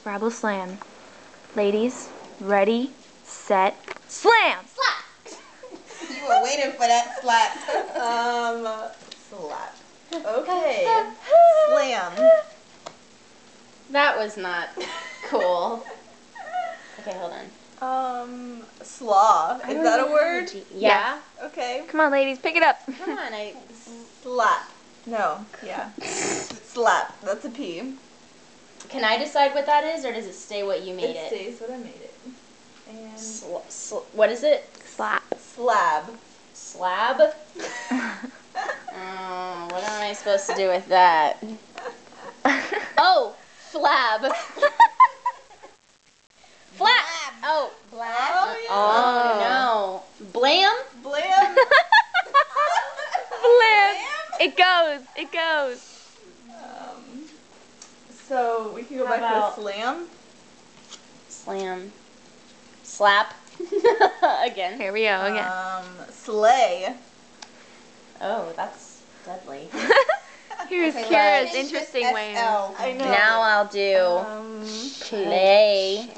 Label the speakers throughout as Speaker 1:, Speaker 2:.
Speaker 1: Scrabble slam. Ladies, ready, set, slam!
Speaker 2: Slap! You were waiting for that slap. Slap. Okay. Slam.
Speaker 3: That was not cool. Okay, hold on.
Speaker 2: Slaw. Is that a word?
Speaker 3: Yeah.
Speaker 2: Okay.
Speaker 1: Come on, ladies, pick it up.
Speaker 3: Come on,
Speaker 2: Slap. No. Yeah. Slap. That's a P.
Speaker 3: Can I decide what that is, or does it stay what you made
Speaker 2: It
Speaker 3: it?
Speaker 2: stays what I made it. And
Speaker 3: What is it?
Speaker 1: Slap.
Speaker 2: slab.
Speaker 3: Slab? What am I supposed to do with that? Oh, flab. Flap. Oh, blab.
Speaker 2: Oh, yeah.
Speaker 3: Oh, no. Blam?
Speaker 2: Blam.
Speaker 1: Blam. It goes. It goes.
Speaker 2: So we can go
Speaker 3: How
Speaker 2: back
Speaker 3: about-
Speaker 2: to slam.
Speaker 3: Slam. Slap. Again.
Speaker 1: Here we go again.
Speaker 2: Slay.
Speaker 3: Oh, that's deadly.
Speaker 1: Here's
Speaker 2: Okay,
Speaker 1: Kira's
Speaker 2: let's
Speaker 1: interesting way.
Speaker 2: I know.
Speaker 3: Now I'll do play.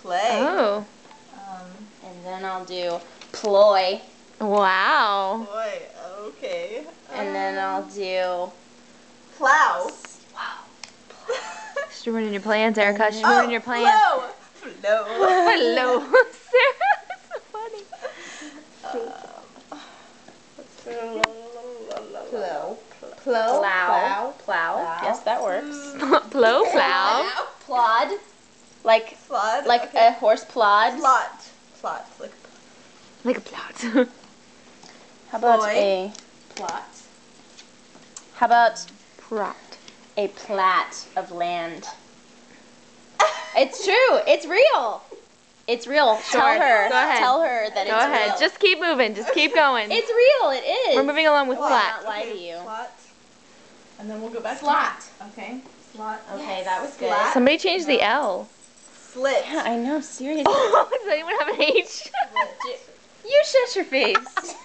Speaker 2: Play.
Speaker 1: Oh.
Speaker 3: And then I'll do ploy.
Speaker 1: Wow.
Speaker 2: Boy. Okay.
Speaker 3: And then I'll do
Speaker 2: Plow.
Speaker 1: She's ruining your plans, Erica. She's ruining your plans.
Speaker 2: Flow. Flow.
Speaker 1: Hello. Sarah, that's so funny.
Speaker 2: Plow.
Speaker 3: plow. Plow. Yes, that works.
Speaker 1: Plow, plow.
Speaker 3: Plod. Like
Speaker 2: Plod.
Speaker 3: a horse plod.
Speaker 2: Plot. Plot.
Speaker 1: Like a plot.
Speaker 3: How about
Speaker 2: Ploy. Plot.
Speaker 3: how about
Speaker 1: Prot.
Speaker 3: a plat of land? It's true. It's real. It's real.
Speaker 1: Sure.
Speaker 3: Tell her.
Speaker 1: Go ahead.
Speaker 3: Tell her that
Speaker 1: Go
Speaker 3: it's
Speaker 1: ahead.
Speaker 3: real.
Speaker 1: Just keep moving. Just keep going.
Speaker 3: It's real. It is.
Speaker 1: We're moving along with
Speaker 3: Well,
Speaker 1: flat.
Speaker 3: not lie to you.
Speaker 2: Plot. And then we'll go back
Speaker 3: Slot.
Speaker 2: to okay. Slot.
Speaker 3: Okay, that was good.
Speaker 2: Slat.
Speaker 1: Somebody changed the L.
Speaker 2: Slit.
Speaker 3: Yeah, I know. Seriously.
Speaker 1: Does anyone have an H?
Speaker 3: You shut your face.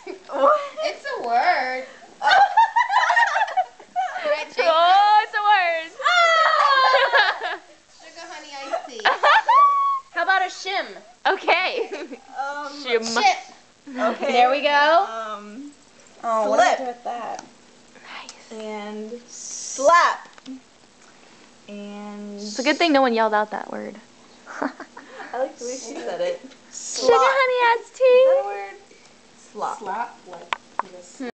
Speaker 2: It's a word.
Speaker 1: Oh, it's a word.
Speaker 2: Sugar honey iced tea.
Speaker 3: How about a shim?
Speaker 1: Okay. Shim.
Speaker 2: Okay.
Speaker 3: There we go.
Speaker 2: Oh,
Speaker 3: what do I
Speaker 2: slip.
Speaker 3: do with that?
Speaker 1: Nice.
Speaker 2: And slap. And
Speaker 1: It's a good thing no one yelled out that word.
Speaker 2: I like the way she said it.
Speaker 1: Sugar honey iced tea.
Speaker 2: Is that a word? Slop.
Speaker 4: Slap, like this.